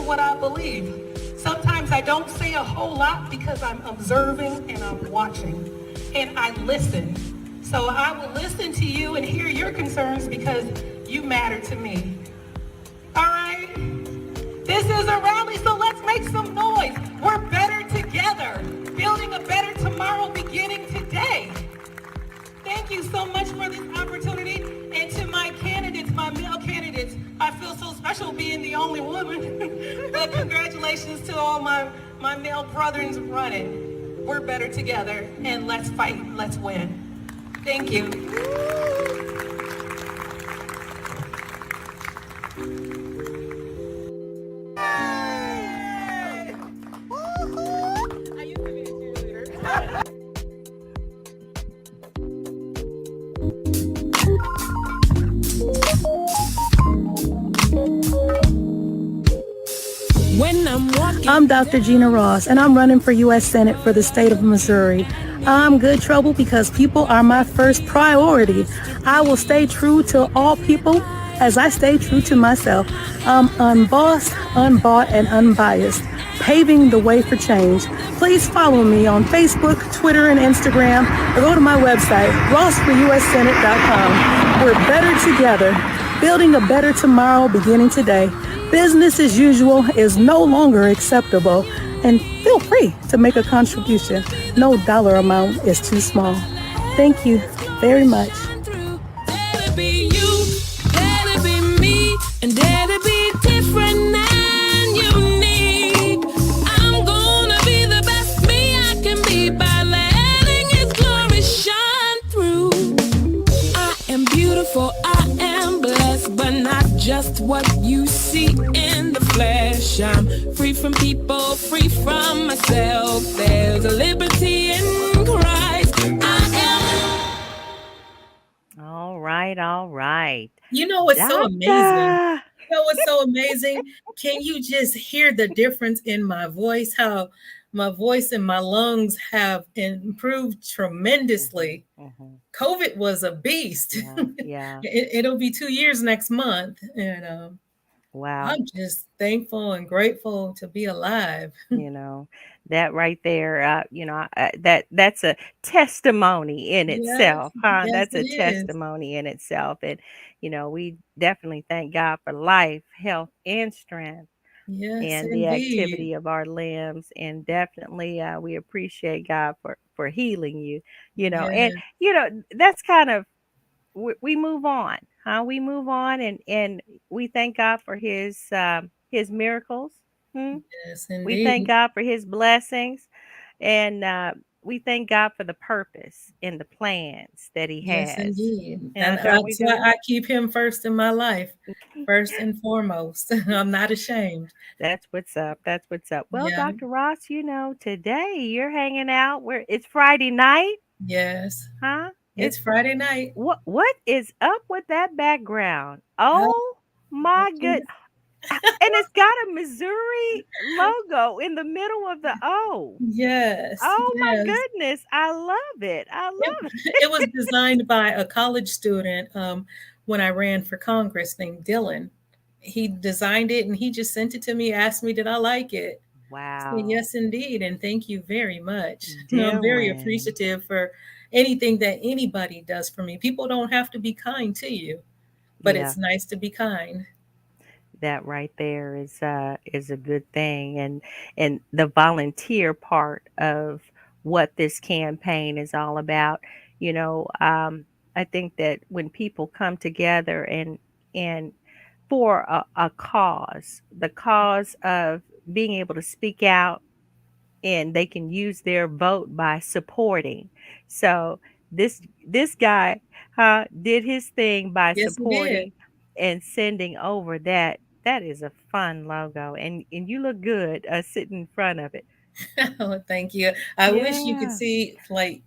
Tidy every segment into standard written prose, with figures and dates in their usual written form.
what I believe. Sometimes I don't say a whole lot because I'm observing and I'm watching and I listen. So I will listen to you and hear your concerns because you matter to me. All right? This is a rally, so let's make some noise. We're better together, building a better tomorrow beginning today. Thank you so much for this opportunity. And to my candidates, my male candidates, I feel so special being the only woman. But congratulations to all my male brothers running. We're better together, and let's fight, let's win. Thank you. I used to be a cheerleader. I'm Dr. Gena Ross, and I'm running for U.S. Senate for the state of Missouri. I'm good trouble because people are my first priority. I will stay true to all people as I stay true to myself. I'm unbossed, unbought, and unbiased, paving the way for change. Please follow me on Facebook, Twitter, and Instagram, or go to my website, Ross4USSenate.com. We're better together, building a better tomorrow beginning today. Business as usual is no longer acceptable, and feel free to make a contribution. No dollar amount is too small. Thank you very much. Let it be you, let it be me, and let it be different and unique. I'm gonna be the best me I can be by letting His glory shine through. I am beautiful, I am blessed, but not just what you see in the flesh. I'm free from people, free from myself. There's a liberty in Christ. All right. You know what's so amazing? You know what's so amazing? Can you just hear the difference in my voice? How my voice and my lungs have improved tremendously. COVID was a beast. Yeah. It'll be 2 years next month. And Wow. I'm just thankful and grateful to be alive. That right there, that's a testimony in itself, huh? Yes, That's it a is. testimony in itself. And, we definitely thank God for life, health, and strength. Yes, and the indeed. activity of our limbs, and definitely we appreciate God for healing you. And that's kind of we move on, huh? We move on, and we thank God for His miracles. Yes, We thank indeed. God for His blessings, and we thank God for the purpose and the plans that He Yes, has. indeed. And Don't we that's do why it? I keep Him first in my life, first and foremost. I'm not ashamed. That's what's up. That's what's up. Well, Yeah. Dr. Ross, today you're hanging out where it's Friday night, Yes. huh? It's Friday night. What is up with that background? Oh my good. And it's got a Missouri logo in the middle of the O. Yes. Oh my Yes. goodness. I love it. I It, love it was designed by a college student when I ran for Congress named Dylan. He designed it and he just sent it to me, asked me, did I like it? I said, Wow. yes, indeed. And thank you very much. I'm very Dylan. appreciative for anything that anybody does for me. People don't have to be kind to you, but Yeah. it's nice to be kind. That right there is a good thing, and the volunteer part of what this campaign is all about. I think that when people come together and for a cause, the cause of being able to speak out, and they can use their vote by supporting. So this guy did his thing by Yes, he did. supporting and sending over that is a fun logo, and you look good sitting in front of it. Oh, thank you. I wish you could Yeah, see like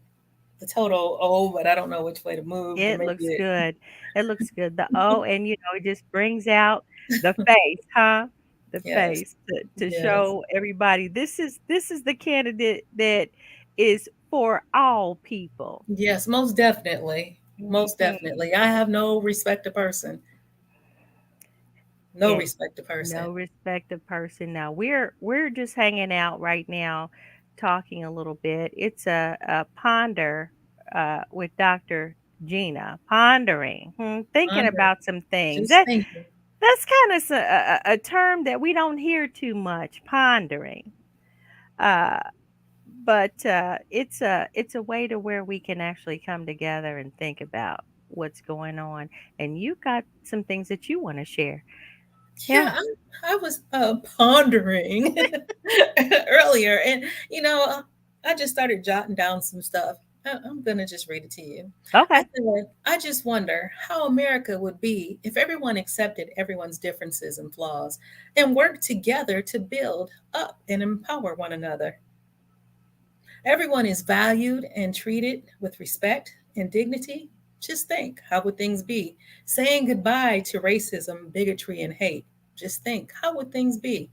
the total O, but I don't know which way to move to it make looks it. good. It looks good. The O, and it just brings out the face, huh? The Yes. face to Yes. show everybody this is the candidate that is for all people. Yes, most definitely. Most Mhm. definitely. I have no respect to person. No And respect to person. no respect of person. Now we're just hanging out right now, talking a little bit. It's a ponder with Dr. Gena, pondering, thinking Ponder. about some things. Just thinking. That's kind of a term that we don't hear too much, pondering. Uh, but it's a way to where we can actually come together and think about what's going on. And you got some things that you want to share. Yeah, Yeah. I was pondering earlier, and I just started jotting down some stuff. I'm gonna just read it to you. I Okay. said, I just wonder how America would be if everyone accepted everyone's differences and flaws and worked together to build up and empower one another. Everyone is valued and treated with respect and dignity. Just think, how would things be? Saying goodbye to racism, bigotry, and hate. Just think, how would things be?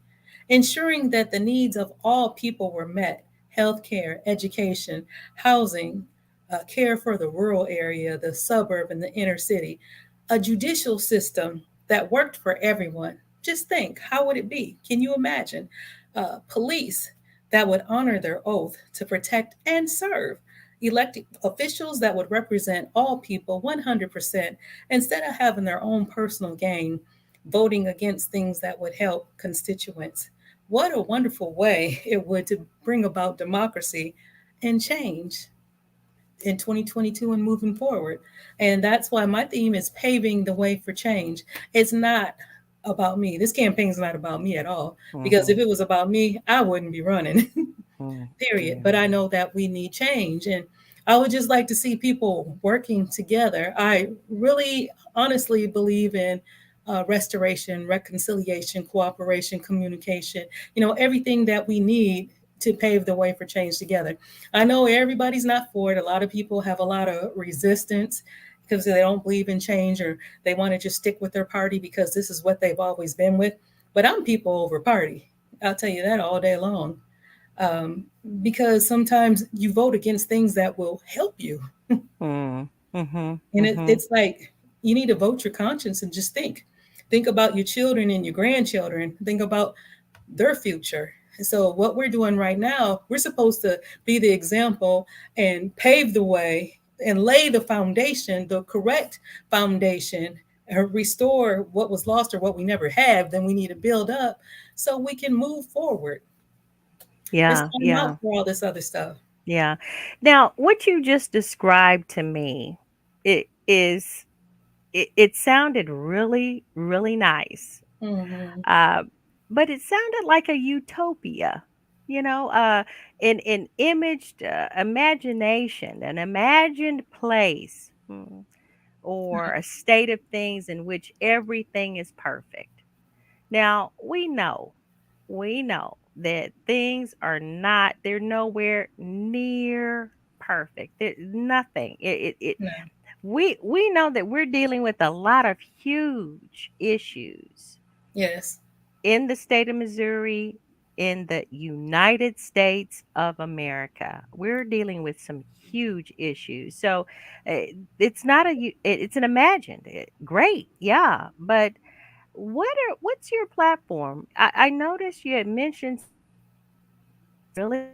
Ensuring that the needs of all people were met: healthcare, education, housing, care for the rural area, the suburb, and the inner city, a judicial system that worked for everyone. Just think, how would it be? Can you imagine? Police that would honor their oath to protect and serve, elected officials that would represent all people 100% instead of having their own personal gain, voting against things that would help constituents. What a wonderful way it would to bring about democracy and change in 2022 and moving forward. And that's why my theme is paving the way for change. It's not about me. This campaign is not about me at all. Because if Mhm. it was about me, I wouldn't be running. Mm. Period. Yeah. But I know that we need change. And I would just like to see people working together. I really honestly believe in restoration, reconciliation, cooperation, communication, everything that we need to pave the way for change together. I know everybody's not for it. A lot of people have a lot of resistance because they don't believe in change, or they want to just stick with their party because this is what they've always been with. But I'm people over party. I'll tell you that all day long, um, because sometimes you vote against things that will help you. Mm. Mhm. And Mhm. it's like you need to vote your conscience and just think about your children and your grandchildren, think about their future. So what we're doing right now, we're supposed to be the example and pave the way and lay the foundation, the correct foundation, and restore what was lost or what we never have. Then we need to build up so we can move forward. It's Yeah. time out Yeah. for all this other stuff. Yeah. Now, what you just described to me, it is it sounded really, really nice. Hmm. Uh, but it sounded like a utopia, you know, an imaged imagination, an imagined place, or a state of things in which everything is perfect. Now, we know that things are not, they're nowhere near perfect. There's nothing. No. We know that we're dealing with a lot of huge issues Yes. in the state of Missouri, in the United States of America. We're dealing with some huge issues. So uh, it's not it's an imagined. Great, yeah, but what's your platform? I noticed you had mentioned really,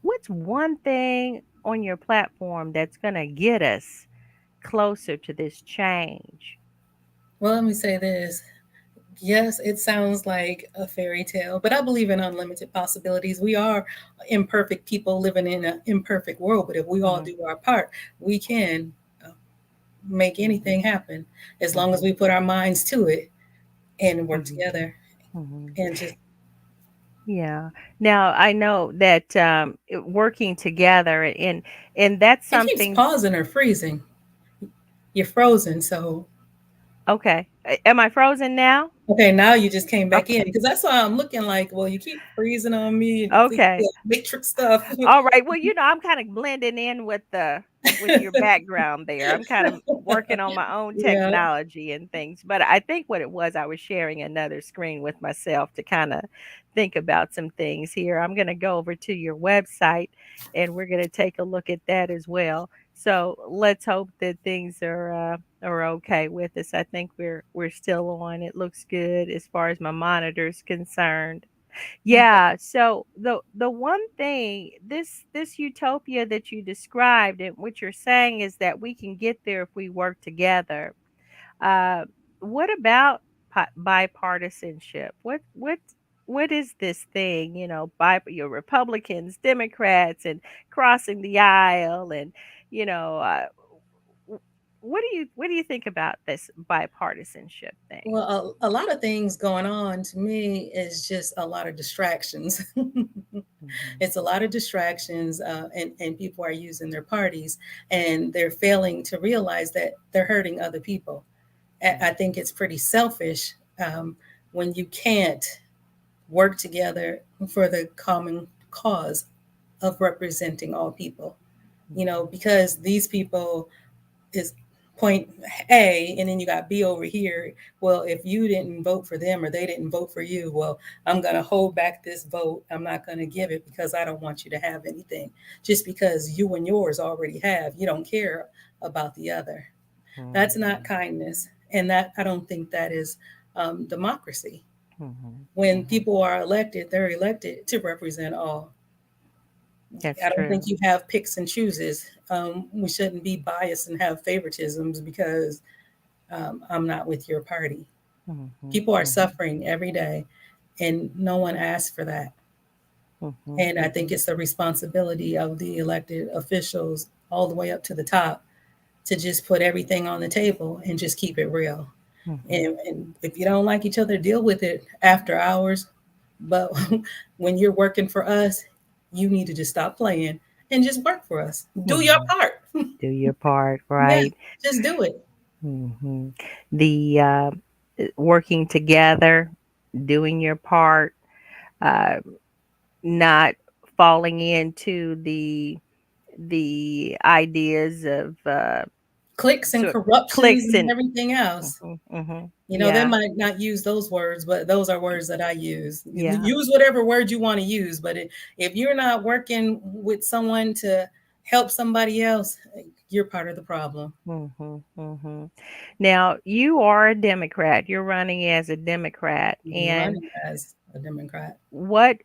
what's one thing on your platform that's going to get us closer to this change? Well, let me say this. Yes, it sounds like a fairy tale, but I believe in unlimited possibilities. We are imperfect people living in an imperfect world, but if we all Mhm. do our part, we can uh, make Mhm. anything happen as long as Mhm. we put our minds to it and work Mhm. together Mhm. and just. Yeah. Now I know that working together, and that's It keeps something. pausing or freezing. You're frozen, so Okay. Am I frozen now? okay, now you just came back in Okay. because that's why I'm looking like, well, you keep freezing on me and it's Okay. matrix stuff. All right. Well, I'm kind of blending in with your background there. I'm kind of working on my own Yeah. technology and things. But I think what it was, I was sharing another screen with myself to kind of think about some things here. I'm going to go over to your website and we're going to take a look at that as well. So let's hope that things are okay with us. I think we're still on. It looks good as far as my monitor's concerned. Okay. Yeah, so the one thing, this utopia that you described and what you're saying is that we can get there if we work together. Uh, what about bipartisanship? What is this thing? Your Republicans, Democrats, and crossing the aisle, and you know, uh, w- what do you think about this bipartisanship thing? Well, a lot of things going on to me is just a lot of distractions. Mhm, It's a lot of distractions, and people are using their parties and they're failing to realize that they're hurting other people. I mhm, think it's pretty selfish when you can't work together for the common cause of representing all people. mhm, Because these people is point A, and then you got B over here. Well, if you didn't vote for them or they didn't vote for you, well, I'm going to hold back this vote. I'm not going to give it because I don't want you to have anything. Just because you and yours already have, you don't care about the other. That's not mhm, kindness. And that, I don't think that is democracy. mhm, When mhm. people are elected, they're elected to represent all. That's I don't think true. you have picks and chooses. We shouldn't be biased and have favoritisms because I'm not with your party. Mhm, People are mhm, suffering every day, and no one asked for that. mhm, And I think mhm, it's the responsibility of the elected officials all the way up to the top to just put everything on the table and just keep it real. mhm, And if you don't like each other, deal with it after hours. But when you're working for us, you need to just stop playing and just work for us. Do your mhm. part. Do your part, Yeah, right? just do it. Mhm. The working together, doing your part, uh, not falling into the ideas of Clicks and sort corruptions clicks and and everything else. mhm, mhm. They Yeah, might not use those words, but those are words that I use. yeah. Use whatever word you want to use, but if you're not working with someone to help somebody else, you're part of the problem. Mhm, mhm. Now, you are a Democrat. You're running as a Democrat, and Running as a Democrat. what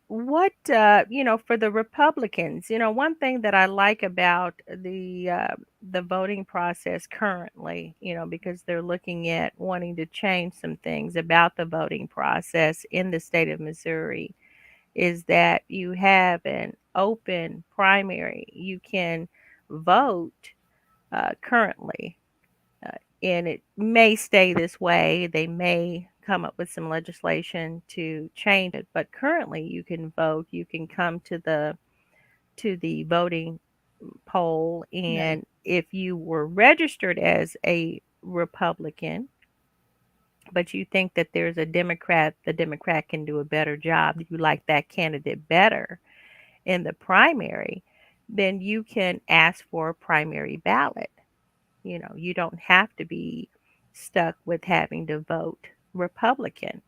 for the Republicans, one thing that I like about the voting process currently, because they're looking at wanting to change some things about the voting process in the state of Missouri, is that you have an open primary. You can vote currently, uh, and it may stay this way. They may come up with some legislation to change it, but currently you can vote. You can come to the voting poll, Right. and if you were registered as a Republican, but you think that there's a Democrat, the Democrat can do a better job, you like that candidate better in the primary, then you can ask for a primary ballot. You don't have to be stuck with having to vote Republican.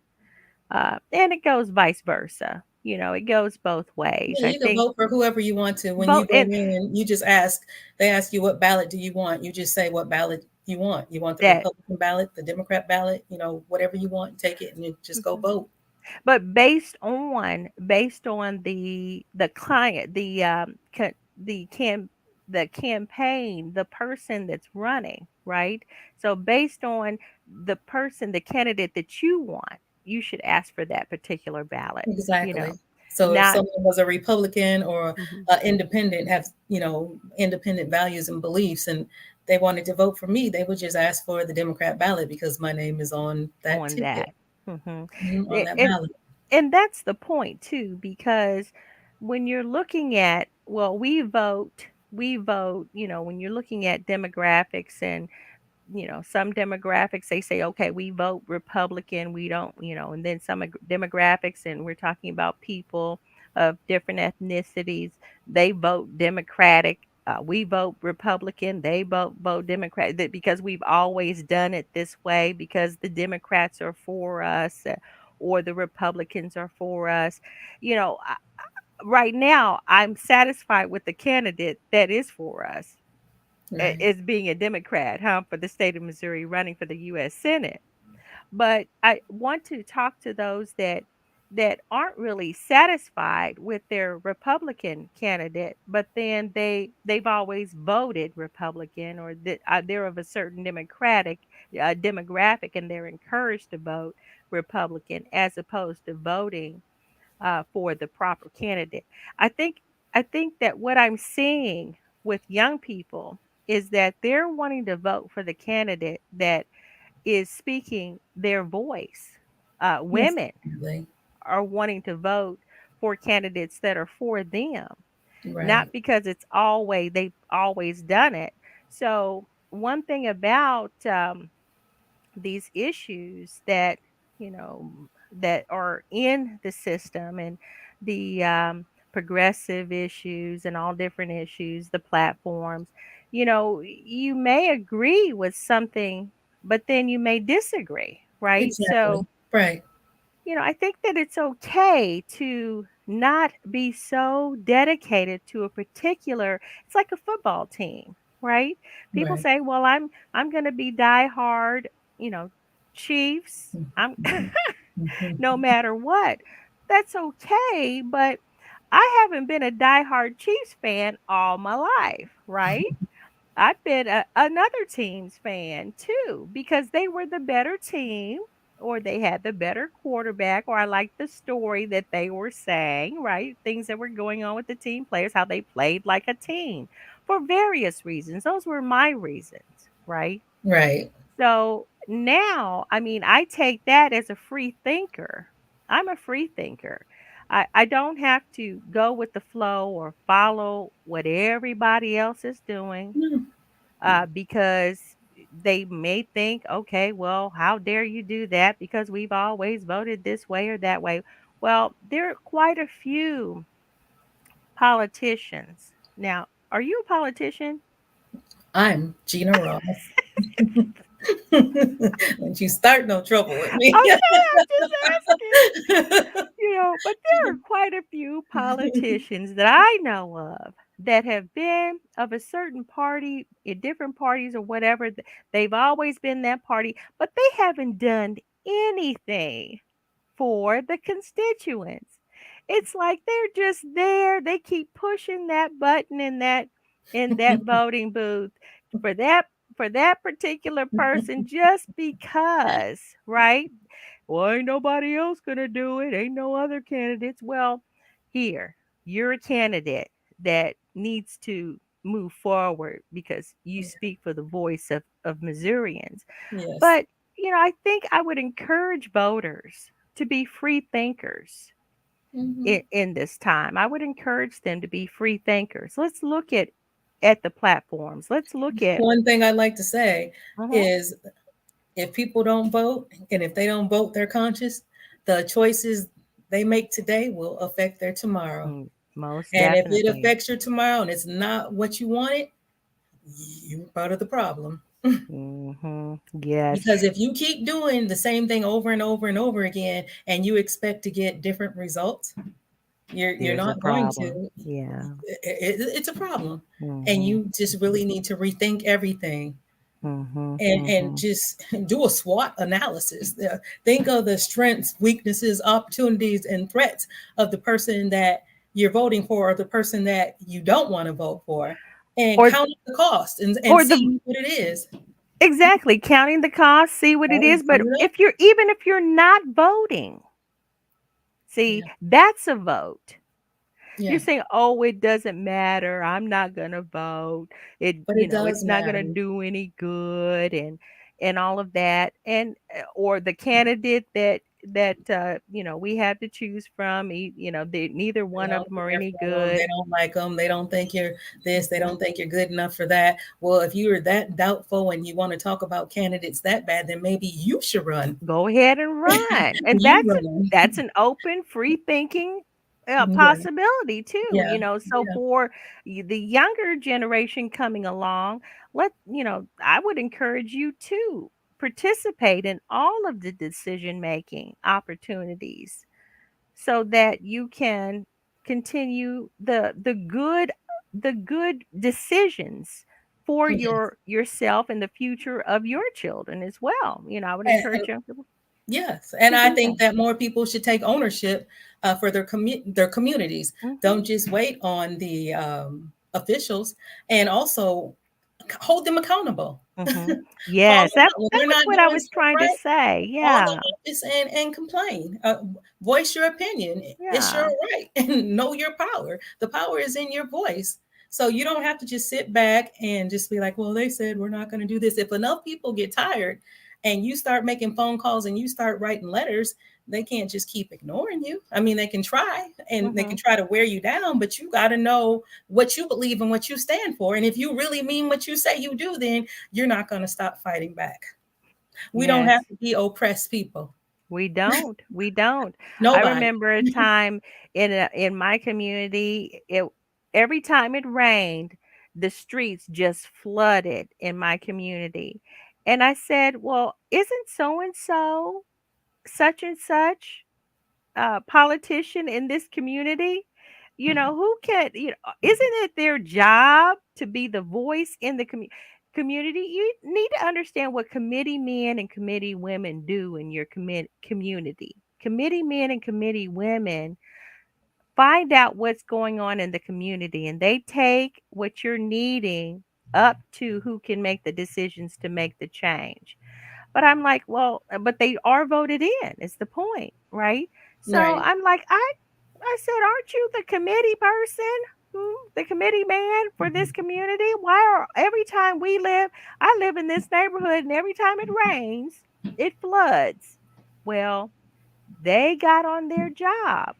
And it goes vice versa. It goes both ways. Yeah, I you can think vote for whoever you want to. When vote you go and in, you just ask, they ask you what ballot do you want? You just say what ballot you want. You want the that. Republican ballot, the Democrat ballot, whatever you want, take it and you just go Mhm. vote. But based on the client, the campaign, the person that's running, right? So based on the person, the candidate that you want, you should ask for that particular ballot, you Exactly. know, So if not someone was a Republican or mhm, independent, have independent values and beliefs, and they wanted to vote for me, they would just ask for the Democrat ballot because my name is on that on ticket, that. Mhm. on that And ballot. and that's the point too, because when you're looking at, well, we vote, when you're looking at demographics, and some demographics, they say, okay, we vote Republican, we don't, and then some demographics, and we're talking about people of different ethnicities, they vote Democratic. We vote Republican, they vote Democrat, because we've always done it this way, because the Democrats are for us, or the Republicans are for us. Right now, I'm satisfied with the candidate that is for us. Right. as being a Democrat, huh, for the state of Missouri running for the U.S. Senate. But I want to talk to those that aren't really satisfied with their Republican candidate, but then they've always voted Republican, or that they're of a certain demographic, and they're encouraged to vote Republican as opposed to voting for the proper candidate. I think I think that what I'm seeing with young people is that they're wanting to vote for the candidate that is speaking their voice. Yes, Women definitely. are wanting to vote for candidates that are for them, not Right. because they've always done it. So one thing about these issues that that are in the system, and the progressive issues and all different issues, the platforms, you may agree with something, but then you may disagree, right? So Exactly. Right. I think that it's okay to not be so dedicated to a particular, it's like a football team, right? People Right. say, "Well, I'm going to be diehard, you know, Chiefs. I'm Mhm. no matter what." That's okay, but I haven't been a diehard Chiefs fan all my life, right? I've been another team's fan too, because they were the better team, or they had the better quarterback, or I liked the story that they were saying, right? Things that were going on with the team players, how they played like a team for various reasons. Those were my reasons, right? Right. So now, I mean, I take that as a free thinker. I'm a free thinker. I don't have to go with the flow or follow what everybody else is doing, No. because they may think, okay, well, how dare you do that because we've always voted this way or that way. Well, there are quite a few politicians. Now, are you a politician? I'm Gena Ross. When you start no trouble with me. Okay, I'm just asking. But there are quite a few politicians that I know of that have been of a certain party in different parties or whatever. They've always been that party, but they haven't done anything for the constituents. It's like they're just there. They keep pushing that button in that voting booth for that particular person just because, right? Well, ain't nobody else gonna do it. Ain't no other candidates. Well, here, you're a candidate that needs to move forward because you speak for the voice of Missourians. Yes. But, I think I would encourage voters to be free thinkers Mhm. in this time. I would encourage them to be free thinkers. Let's look at the platforms. Let's look at. One thing I'd like to say Mhm. is if people don't vote and if they don't vote their conscience, the choices they make today will affect their tomorrow. Most And if it definitely. affects your tomorrow and it's not what you wanted, you're part of the problem. Yes. Because if you keep doing the same thing over and over and over again and you expect to get different results, you're There's a not going problem. to. Yeah. It's a problem, and Mhm. you just really need to rethink everything Mhm. and Mhm. just do a SWOT analysis. Think of the strengths, weaknesses, opportunities, and threats of the person that you're voting for or the person that you don't want to vote for, and Or count the cost and or the see what it is. exactly, counting the cost, see what it Oh, is, but sum it up. if you're not voting, see, Yeah, that's a vote. You're yeah, saying, "Oh, it doesn't matter. I'm not gonna vote. but it It's does not gonna matter. do any good," and all of that, and or the candidate that we have to choose from. Neither They one of don't them are care any for them. They good. don't like them. They don't think you're this. They don't think you're good enough for that. Well, if you're that doubtful and you want to talk about candidates that bad, then maybe you should run. Go ahead and run, and You that's run. an open, free thinking Yeah, possibility too. yeah, So yeah. for the younger generation coming along, I would encourage you to participate in all of the decision making opportunities so that you can continue the good decisions for Yes. yourself and the future of your children as well. I would And encourage young people yes, and to I do think that. that more people should take ownership for their communities. Mhm. Don't just wait on the officials, and also hold them accountable. Mhm. Call Yes, them that out when that they're was not what I doing was stuff trying to right. say. Call Yeah. the office and complain. Voice your opinion. It's your Yeah. right, and know your power. The power is in your voice. So you don't have to just sit back and just be like, well, they said we're not going to do this. If enough people get tired and you start making phone calls and you start writing letters, they can't just keep ignoring you. I mean, they can try, and they can Mhm. try to wear you down, but you got to know what you believe and what you stand for. And if you really mean what you say you do, then you're not going to stop fighting back. We don't have Yes. to be oppressed people. We don't. We don't. I Nobody. remember a time in my community, every time it rained, the streets just flooded in my community. And I said, "Well, isn't so and so such and such politician in this community? Who can, isn't it their job to be the voice in the community? You need to understand what committee men and committee women do in your community. Committee men and committee women find out what's going on in the community and they take what you're needing up to who can make the decisions to make the change." But I'm like, well, but they are voted in, is the point, right? So Right. I'm like, I said, aren't you the committee person? The committee man for this community? Why are every time I live in this neighborhood and every time it rains, it floods. Well, they got on their job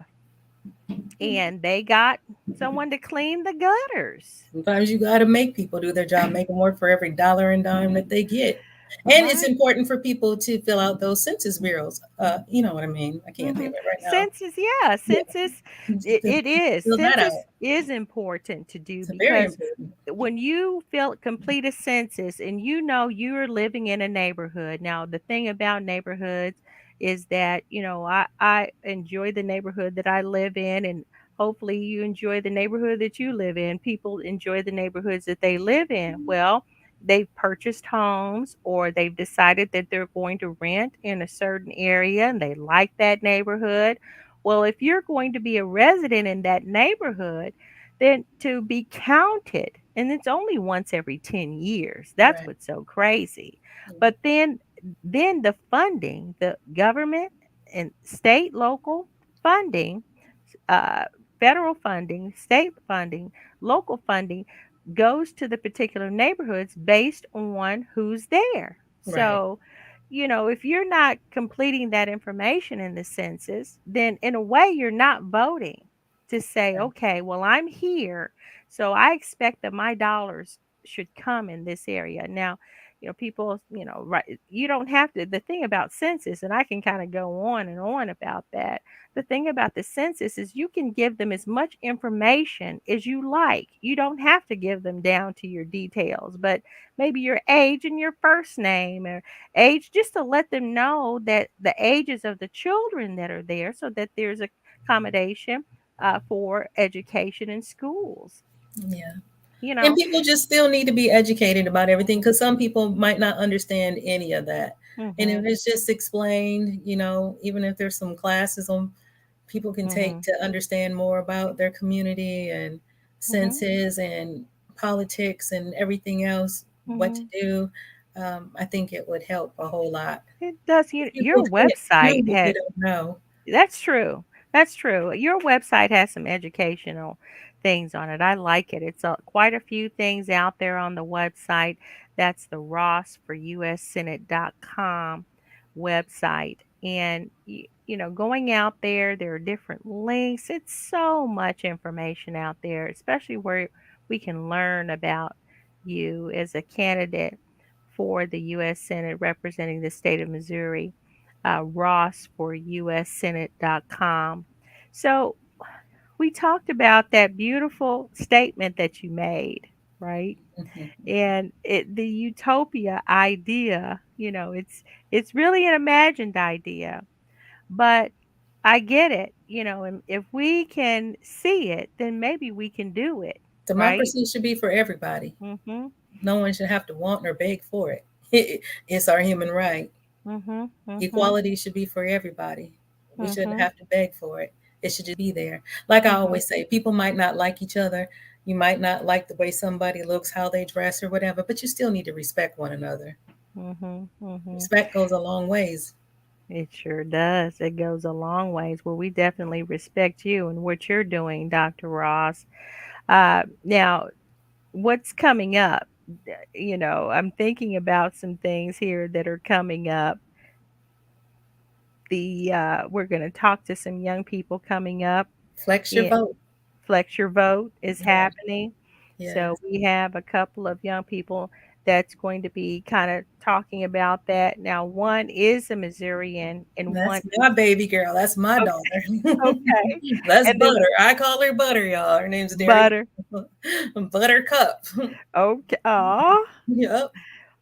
and they got someone to clean the gutters. Sometimes you got to make people do their job, make them work for every dollar and dime that they get. And it's Right. important for people to fill out those census bureaus. You know what I mean? I can't think Mhm. of it right now. Census, yeah, Yeah, census, it is. fill that Census out. is important to do It's very because important. when you complete a census and you're living in a neighborhood. Now, the thing about neighborhoods is that, I enjoy the neighborhood that I live in, and hopefully you enjoy the neighborhood that you live in. People enjoy the neighborhoods that they live in. Well, they've purchased homes or they've decided that they're going to rent in a certain area and they like that neighborhood. Well, if you're going to be a resident in that neighborhood, then to be counted, and it's only once every 10 years. That's Right. what's so crazy. But then the funding, the government and state, local funding, uh, federal funding, state funding, local funding goes to the particular neighborhoods based on who's there. Right. So, if you're not completing that information in the census, then in a way you're not voting to say, Right. okay, well, I'm here, so I expect that my dollars should come in this area. Now, people, right, you don't have to. The thing about census, and I can kind of go on and on about that, the thing about the census is you can give them as much information as you like. You don't have to give them down to your details, but maybe your age and your first name or age, just to let them know that the ages of the children that are there so that there's accommodation for education in schools. Yeah. You And know, people just still need to be educated about everything because some people might not understand any of that. And if mhm, it's just explained, even if there's some classes on people can take mhm, to understand more about their community and mhm, census and politics and everything else, what to mhm. do, I think it would help a whole lot. It does. People Your can't do website what they has. don't know. That's true. That's true. Your website has some educational things on it. I like it. It's quite a few things out there on the website. That's the Ross4USSenate.com website. And, going out there are different links. It's so much information out there, especially where we can learn about you as a candidate for the U.S. Senate representing the state of Missouri. Ross4USSenate.com. So we talked about that beautiful statement that you made, right? Mhm. And the utopia idea, it's really an imagined idea, but I get it, and if we can see it, then maybe we can do it, right? Democracy should be for everybody. Mhm. No one should have to want or beg for it. It's our human right. Mhm. Mhm. Equality should be for everybody. We shouldn't Mhm. have to beg for it. It should just be there. Like I Mhm. always say, people might not like each other. You might not like the way somebody looks, how they dress, or whatever, but you still need to respect one another. Mhm. Mhm. Respect goes a long ways. It sure does. It goes a long ways. Well, we definitely respect you and what you're doing, Dr. Ross. Now, what's coming up? I'm thinking about some things here that are coming up. We're going to talk to some young people coming up. Flex your Yeah, vote. Flex Your Vote is Yeah. happening. So Yes. we have a couple of young people that's going to be kind of talking about that. Now, one is a Missourian and That's one my baby girl. That's my okay, daughter. okay. That's And then Butter. I call her Butter, y'all. Her name's Derry Butter. Buttercup. Okay. Aw. Yep. We're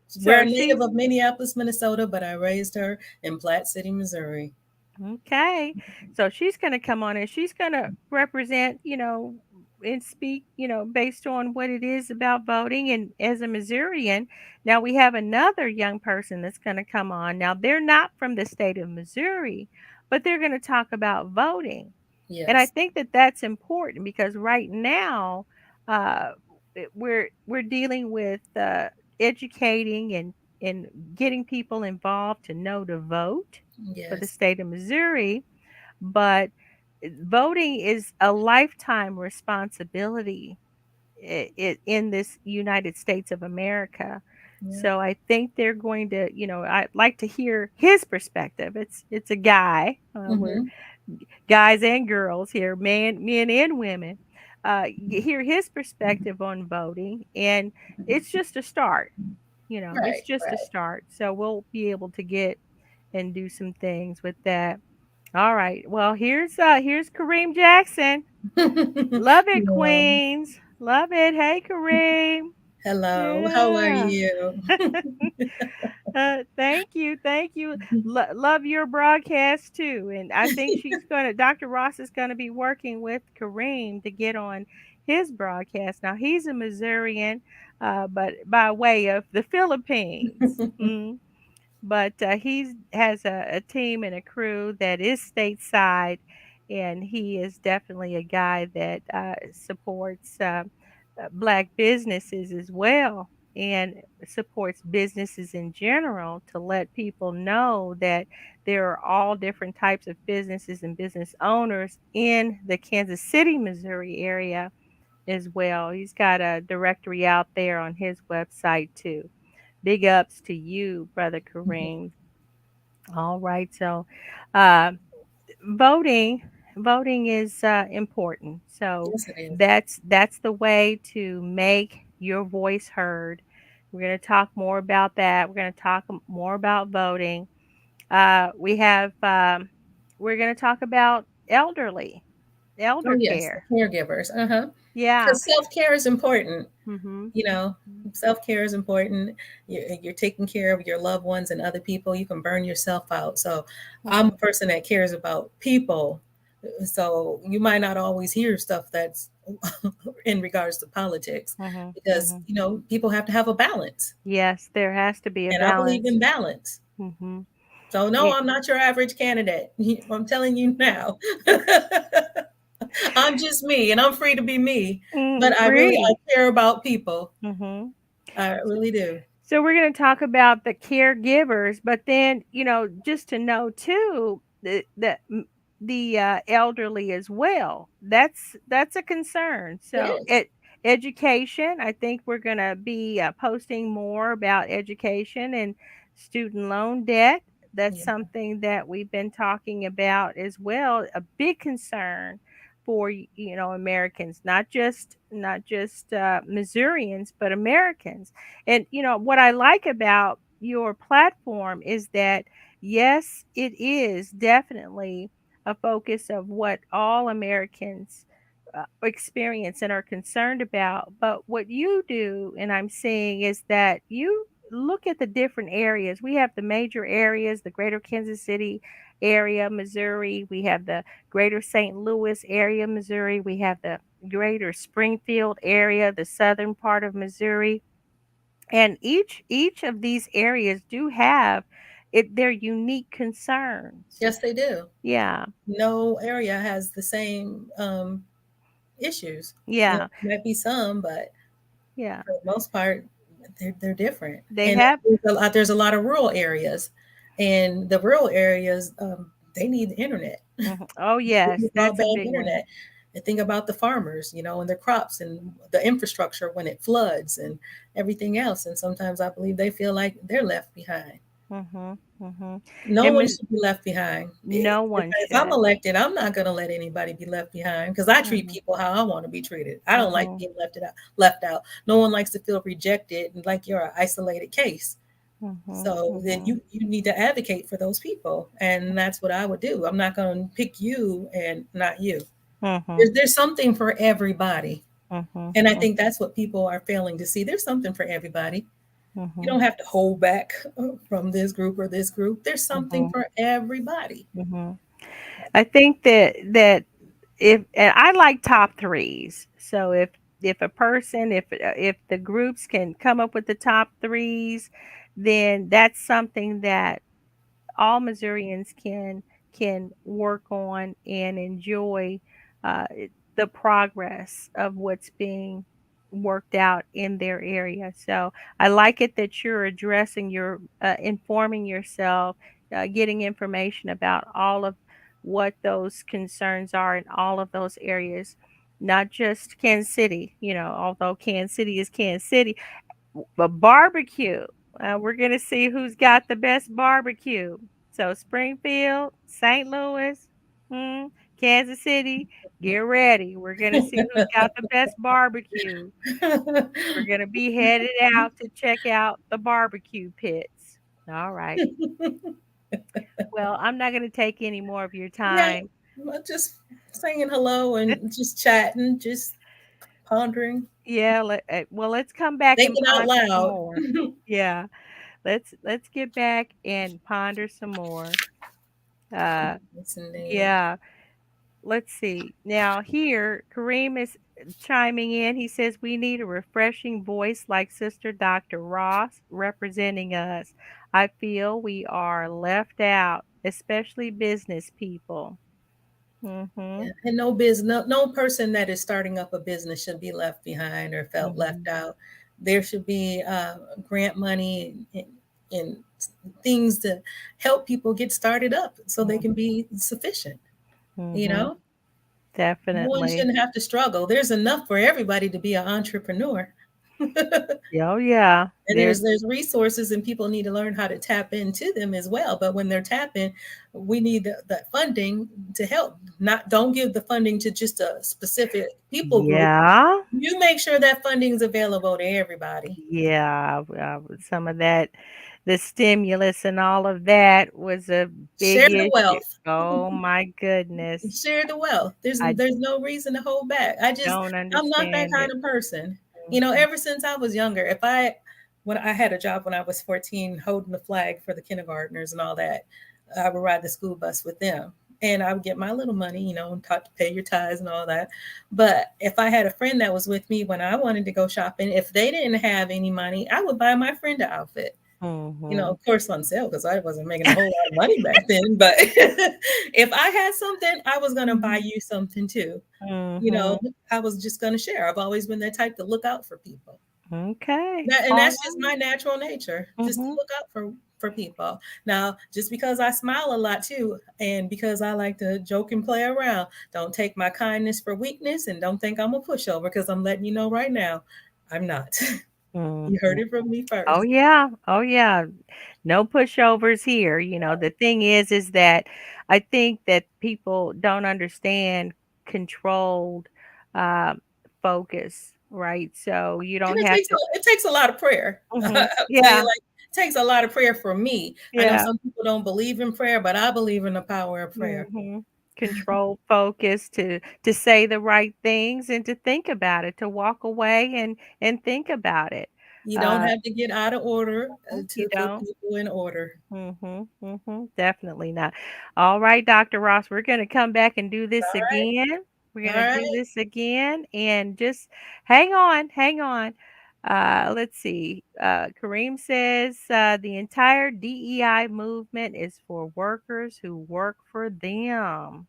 So a native she's of Minneapolis, Minnesota, but I raised her in Platte City, Missouri. okay. So she's going to come on and she's going to represent, and speak, based on what it is about voting. And as a Missourian, now we have another young person that's going to come on. Now they're not from the state of Missouri, but they're going to talk about voting. And I Yes. think that that's important because right now, uh, we're dealing with educating and getting people involved to know to vote for the Yes. state of Missouri, but voting is a lifetime responsibility in this United States of America. Yeah. So I think they're going to, I'd like to hear his perspective. It's a guy. We're Mm-hmm. guys and girls here, men and women. Hear his perspective on voting, and it's just a start. It's Right. just a start. So we'll be able to get and do some things with that. All right. Well, here's Kareem Jackson. Right. Love it, Yeah. Queens. Love it. Hey, Kareem. Hello. How are Yeah. you? Thank you. Thank you. Love your broadcast too. And I think Dr. Ross is going to be working with Kareem to get on his broadcast. Now, he's a Missourian, but by way of the Philippines. But he has a team and a crew that is stateside, and he is definitely a guy that supports Black businesses as well and supports businesses in general to let people know that there are all different types of businesses and business owners in the Kansas City, Missouri area as well. He's got a directory out there on his website too. Big ups to you, Brother Kareem. All right. So, uh, voting voting is important. So Yes, it is. that's the way to make your voice heard. We're going to talk more about that. We're going to talk more about voting. We have we're going to talk about Oh, elder yes, the care. caregivers. Uh-huh. Yeah. Because self-care is important. Mhm. You know, Mhm. self-care is important. You're taking care of your loved ones and other people. You can burn yourself out. So I'm a Mhm. person that cares about people. So you might not always hear stuff that's in regards to politics Mhm. because, Mhm. people have to have a balance. Yes, there has to be a And I believe balance. in balance. Mhm. So no, Yeah. I'm not your average candidate. I'm telling you now. I'm just me and I'm free to be me. But I Free. care about people. Mhm. I really do. So we're going to talk about the caregivers, but then, just to know too, the elderly as well. That's a concern. So Yes. education, I think we're going to be posting more about education and student loan debt. That's Yeah. something that we've been talking about as well. A big concern for Americans, not just Missourians, but Americans. And what I like about your platform is that yes, it is definitely a focus of what all Americans experience and are concerned about. But what you do, and I'm seeing, is that you look at the different areas. We have the major areas, the greater Kansas City area, Missouri. We have the greater St. Louis area, Missouri. We have the greater Springfield area, the southern part of Missouri. And each of these areas do have their unique concerns. Yes, they do. Yeah. No area has the same issues. You know, Yeah. there might be some, but Yeah. for the most part, they're different. They And have. there's a lot of rural areas, and the rural areas they need the internet. Mhm. Oh, They yes, need that's a broadband big one. internet. And think about the farmers, you know, and their crops and the infrastructure when it floods and everything else. And sometimes I believe they feel like they're left behind. Mhm. Mhm. No And one Mis should be left behind. no one If I'm should. elected, I'm not going to let anybody be left behind because I treat Mhm. people how I want to be treated. I don't like Mhm. being left out. Left out. No one likes to feel rejected and like you're an isolated case. Mhm. So then Mhm. you need to advocate for those people, and that's what I would do. I'm not going to pick you and not you. Mhm. There's something for everybody, Mhm. and I think Mhm. that's what people are failing to see. There's something for everybody. You Mhm. don't have to hold back from this group or this group. There's something Mhm. for everybody. Mhm. I think that if and I like top threes. So if a person if the groups can come up with the top threes, then that's something that all Missourians can work on and enjoy the progress of what's being worked out in their area. So I like it that you're addressing your informing yourself, getting information about all of what those concerns are in all of those areas, not just Kansas City. Although Kansas City is Kansas City, but barbecue. We're going to see who's got the best barbecue. So Springfield, St. Louis, hmm, Kansas City, get ready. We're going to see who's got the best barbecue. We're going to be headed out to check out the barbecue pits. All right. Well, I'm not going to take any more of your Yeah, time. just saying hello and just chatting, just pondering, Yeah, well, let's come back and thinking out ponder some loud. more. Yeah, let's get back and ponder some more. Uh, Yes, indeed. yeah. Let's see. Now here, Kareem is chiming in. He says we need a refreshing voice like Sister Dr. Ross representing us. I feel we are left out, especially business people. Mhm. Yeah. And no business, no person that is starting up a business should be left behind or felt left Mhm. out. There should be grant money and things to help people get started up so they can be sufficient. You Mhm. know, no one Definitely. shouldn't have to struggle. There's enough for everybody to be an entrepreneur. Oh yeah. And there's resources and people need to learn how to tap into them as well. But when they're tapping, we need that funding to help. Not don't give the funding to just a specific people group. Yeah. You make sure that funding is available to everybody. Yeah, some of that, the stimulus and all of that was a Share big the issue. wealth. Oh my goodness. Share the wealth. I There's no reason to hold back. don't I'm not that understand kind it. of person. You know, Mhm, ever since I was younger, if I when I had a job when I was 14 holding the flag for the kindergartners and all that, I would ride the school bus with them. And I would get my little money, you know, and taught to pay your tithes and all that. But if I had a friend that was with me when I wanted to go shopping, if they didn't have any money, I would buy my friend an outfit, you know, mhm, of course on sale because I wasn't making a whole lot of money back then. But if I had something, I was gonna buy mhm, you something too. You know, mhm. I was just gonna share. I've always been that type to look out for people. Okay. And All that's just right. my natural nature, just to Mhm, look out for people. Now, just because I smile a lot too, and because I like to joke and play around, don't take my kindness for weakness, and don't think I'm a pushover because I'm letting you know right now, I'm not. mhm. You heard it from me Oh first. yeah. Oh yeah. No pushovers here. The thing is that I think that people don't understand controlled um, focus, right? So you And don't have to. it takes a lot of prayer. Mhm. I'll tell you, Yeah, like, it takes a lot of prayer for me. I know yeah. some people don't believe in prayer, but I believe in the power of prayer. Mhm. Controlled focus to say the right things and to think about it, to walk away and think about it. You don't Uh, have to get out of order you to put don't. people in order. Mhm, mhm, definitely not. All right, Dr. Ross, we're gonna come back and do this All right. again. We're All gonna do right. this again and just hang on, hang on. Let's see. Kareem says the entire DEI movement is for workers who work for them.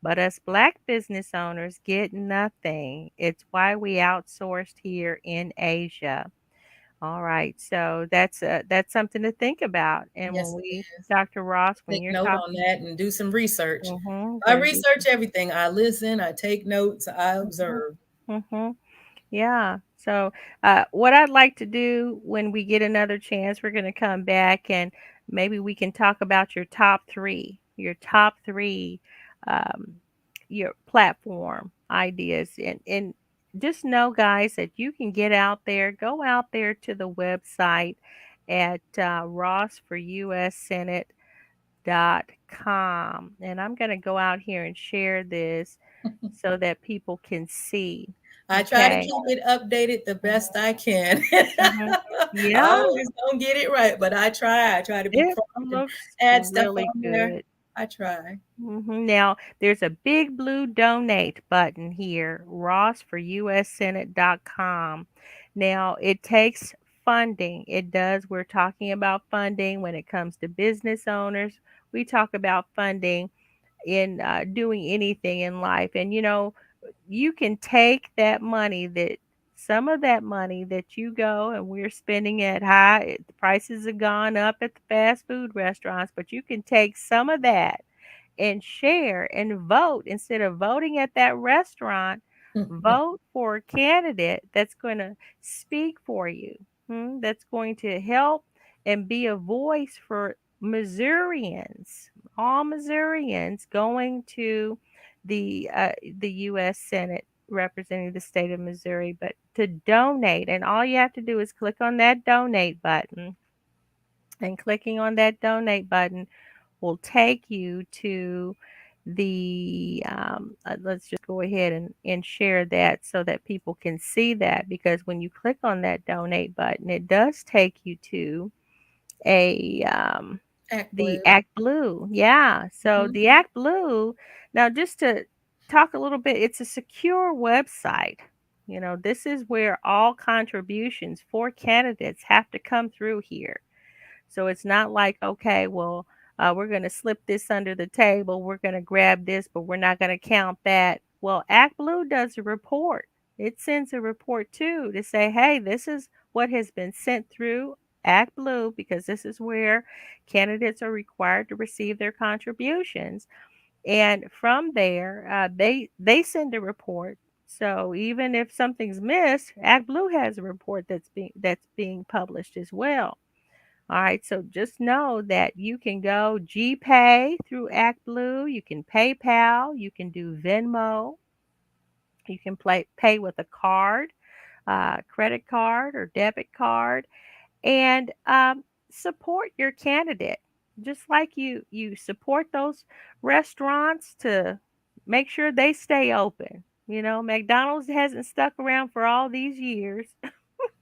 But us black business owners get nothing. It's why we outsourced here in Asia. All right, so that's something to think about. And when Yes, it we, is. Dr. Ross, when Take you're note on talking, that and do some research. I gonna do research everything. I listen, I take notes, I some. observe. Hmm. Yeah. So, what I'd like to do when we get another chance, we're going to come back and maybe we can talk about your top three, um, your platform ideas. And just know, guys, that you can get out there, go out there to the website at Ross4USSenate.com. And I'm going to go out here and share this so that people can see. I try to Okay. keep it updated the best I can. Mhm. I Yeah, always don't get it right, but I try. I try to be it prompt and looks add stuff really on there. good. I try. Now, there's a big blue donate button here, ross4ussenate.com. Now, it takes funding. It does. We're talking about funding when it comes to business owners. We talk about funding in doing anything in life. And you can take that money that some of that money that you go and we're spending at the prices have gone up at the fast food restaurants, but you can take some of that and share and vote instead of voting at that restaurant. Vote for a candidate that's going to speak for you, that's going to help and be a voice for Missourians, all Missourians going to the U.S. Senate representing the state of Missouri, but to donate. And all you have to do is click on that donate button, and clicking on that donate button will take you to let's just go ahead and share that so that people can see that, because when you click on that donate button, it does take you to a Act the blue. Act Blue. Yeah. So Mhm. the Act Blue, now just to talk a little bit, it's a secure website. This is where all contributions for candidates have to come through here. So it's not like, okay, well, we're going to slip this under the table. We're going to grab this, but we're not going to count that. Well, Act Blue does a report. It sends a report too to say, hey, this is what has been sent through Act Blue, because this is where candidates are required to receive their contributions. And from there, they send a report. So even if something's missed, Act Blue has a report that's being published as well. All right, so just know that you can go GPay through ActBlue, you can PayPal, you can do Venmo, you can pay with a card, credit card or debit card, and support your candidate. Just like you support those restaurants to make sure they stay open. McDonald's hasn't stuck around for all these years.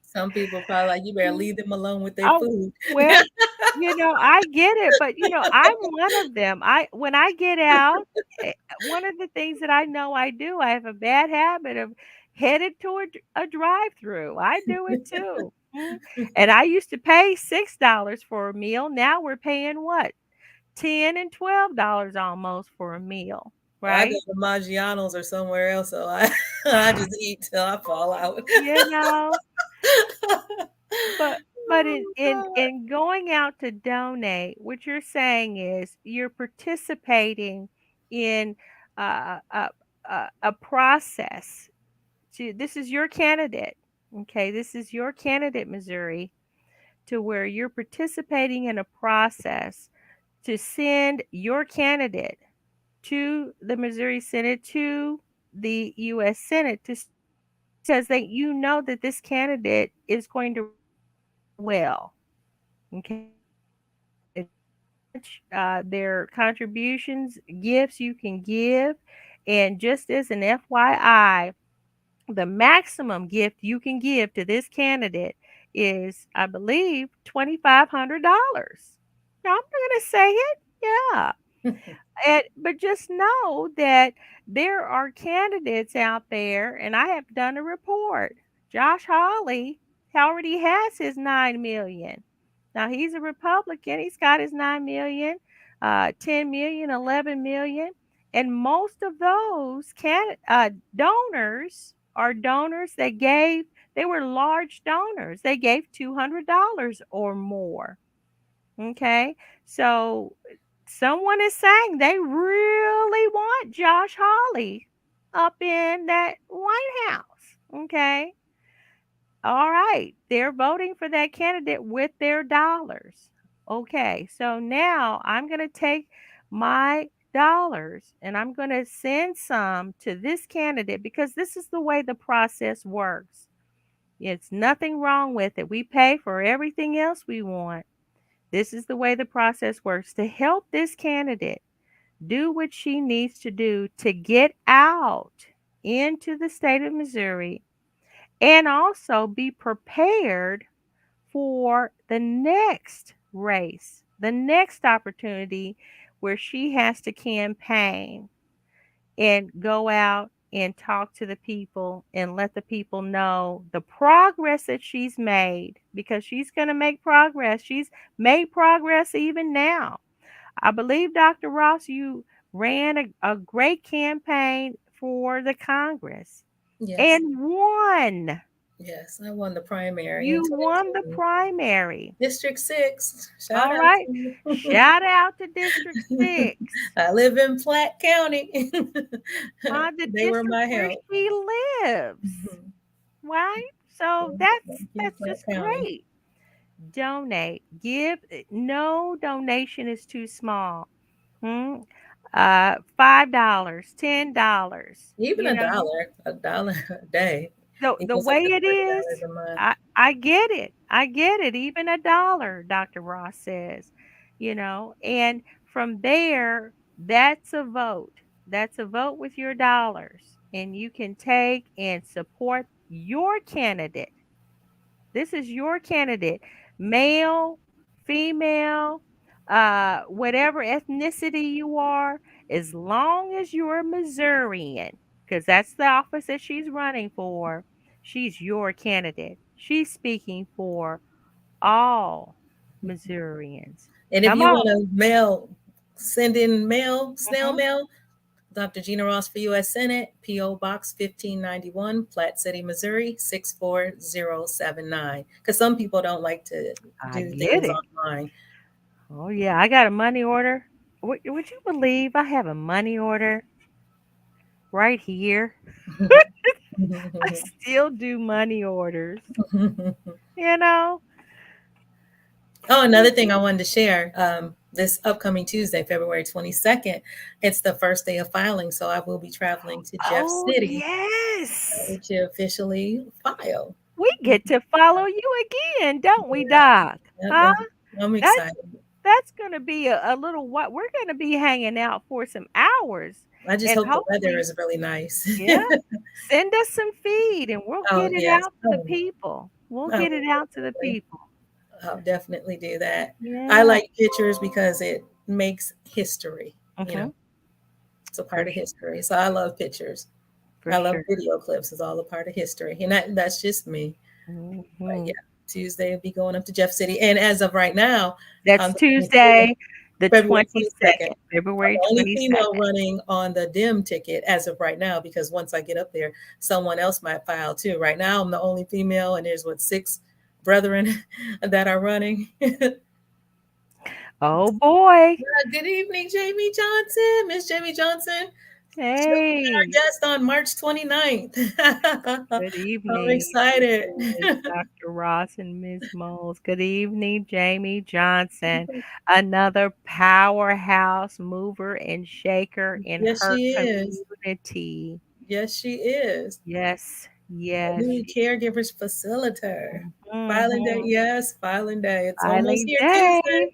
Some people probably like you better leave them alone with their Oh, food. well, I get it, but I'm one of them. When I get out, one of the things that I know I do, I have a bad habit of headed toward a drive-through. I do it too. And I used to pay $6 for a meal. Now we're paying what? 10 and $12 almost for a meal, I go right? to Maggiano's or somewhere else, so I I just eat till I fall out. You know, But in Oh in God. in going out to donate, what you're saying is you're participating in a process. This is your candidate. Okay, this is your candidate, Missouri, to where you're participating in a process to send your candidate to the Missouri Senate, to the U.S. Senate, because you know that this candidate is going to well. Okay. Their contributions, gifts you can give. And just as an FYI, the maximum gift you can give to this candidate is, I believe, $2,500. Now, I'm going to say it. Yeah. But just know that there are candidates out there, and I have done a report. Josh Hawley already has his 9 million. Now he's a Republican. He's got his 9 million, 10 million, 11 million. And most of those donors are donors that they were large donors. They gave $200 or more. Okay. So someone is saying they really want Josh Hawley up in that White House. Okay. All right. They're voting for that candidate with their dollars. Okay. So now I'm going to take my dollars and I'm going to send some to this candidate because this is the way the process works. It's nothing wrong with it. We pay for everything else we want. This is the way the process works to help this candidate do what she needs to do to get out into the state of Missouri and also be prepared for the next race, the next opportunity where she has to campaign and go out and talk to the people and let the people know the progress that she's made because she's going to make progress. She's made progress even now. I believe, Dr. Ross, you ran a great campaign for the Congress Yes. and won. Yes, I won the primary in You won the 2020. primary. District 6. Shout All out right. to you. Shout out to District 6. I live in Platte County. The They were district my where help. she lives. Mhm. Right? So Thank that's you, that's Platte just County. great. Donate. Give. No donation is too small. Hmm? $5, $10. Even You know, a dollar a day the equals up way to it is, $30 a month. I get it. I get it. Even a dollar, Dr. Ross says, and from there, that's a vote. That's a vote with your dollars. And you can take and support your candidate. This is your candidate, male, female, whatever ethnicity you are, as long as you're a Missourian, because that's the office that she's running for. She's your candidate. She's speaking for all Missourians. And if Come you want on. to send in mail, snail Mhm. mail, Dr. Gena Ross for U.S. Senate, P.O. Box 1591, Platte City, Missouri, 64079. Because some people don't like to I do get things it. online. Oh, yeah. I got a money order. Would you believe I have a money order right here? I still do money orders, you know? Oh, another thing I wanted to share, this upcoming Tuesday, February 22nd, it's the first day of filing. So I will be traveling to Jeff Oh, City yes. to officially file. We get to follow you again, don't we, Doc? Yep, Huh? I'm That's excited. that's gonna be a little what we're gonna be hanging out for some hours I just and hope the weather hopefully, is really nice. yeah, send us some feed and we'll Oh, get it yes. out to the people. We'll I get it will out to the definitely. people. I'll definitely do that. I Yeah. like pictures because it makes history. You know, Mhm. it's a For part of sure. history. So I love pictures. For I love sure. video clips. It's all a part of history, and that's just me. But yeah, Mhm. Tuesday will be going up to Jeff City, and as of right now, That's I'm the only female, Tuesday, the February 22nd. 22nd, I'm February the only female 22nd. running on the dim ticket as of right now because once I get up there, someone else might file too. Right now, I'm the only female, and there's six brethren that are running. Oh boy. Good evening, Jamie Johnson. Miss Jamie Johnson. She'll be our Hey. guest on March 29th. Good I'm evening, excited. Miss Dr. Ross and Ms. Moles. Good evening, Jamie Johnson, another powerhouse mover and shaker in Yes, her she is. community. Yes, she is. Yes, yes. New caregivers facilitator. Filing day. Mm-hmm. Yes, filing day. It's almost Filing here Tuesday. day.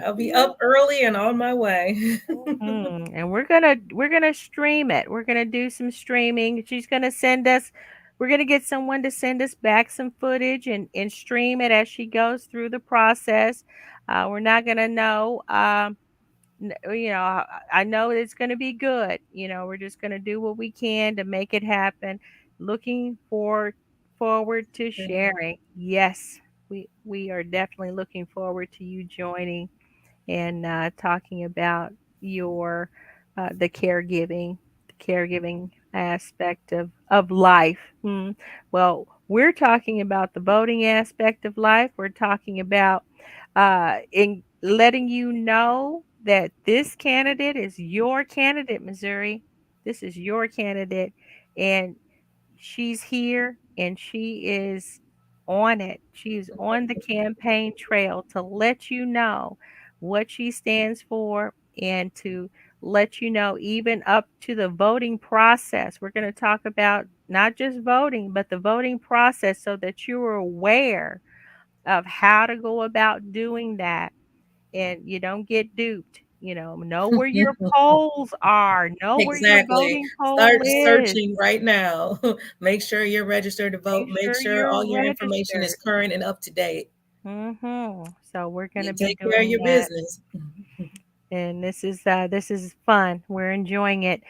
I'll be Yeah. up early and on my way. And we're gonna stream it. We're gonna do some streaming. She's gonna send us. We're gonna get someone to send us back some footage and stream it as she goes through the process. We're not gonna know. I know it's gonna be good. We're just gonna do what we can to make it happen. Looking for forward to Yeah. sharing. Yes, we are definitely looking forward to you joining and talking about your the caregiving aspect of life. Well, we're talking about the voting aspect of life. We're talking about in letting you know that this candidate is your candidate, Missouri. This is your candidate, and she's here and she is on it. She's on the campaign trail to let you know what she stands for and to let you know even up to the voting process. We're going to talk about not just voting, but the voting process so that you're aware of how to go about doing that and you don't get duped. Know where your polls are, know where your Exactly. voting poll Start is. searching right now. Make sure you're registered to vote. Make Make sure sure you're all your information is registered. current and up to date. So we're going You to be take care of doing your that, business. and this is fun. We're enjoying it.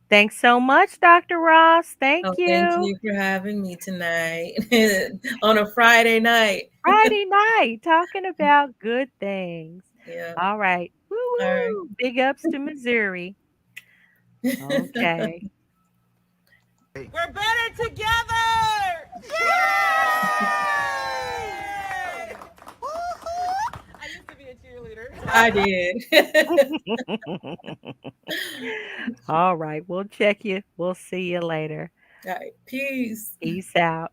Thanks so much, Dr. Ross. Oh, Thank thank you. you for having me tonight on a Friday night. Friday night, talking about good things. Yeah. All right. Woo All right. woo. Big ups to Missouri. Okay. We're better together! Yay! I used to be a cheerleader. I did. All right. We'll check you. We'll see you later. All right. Peace. Peace out.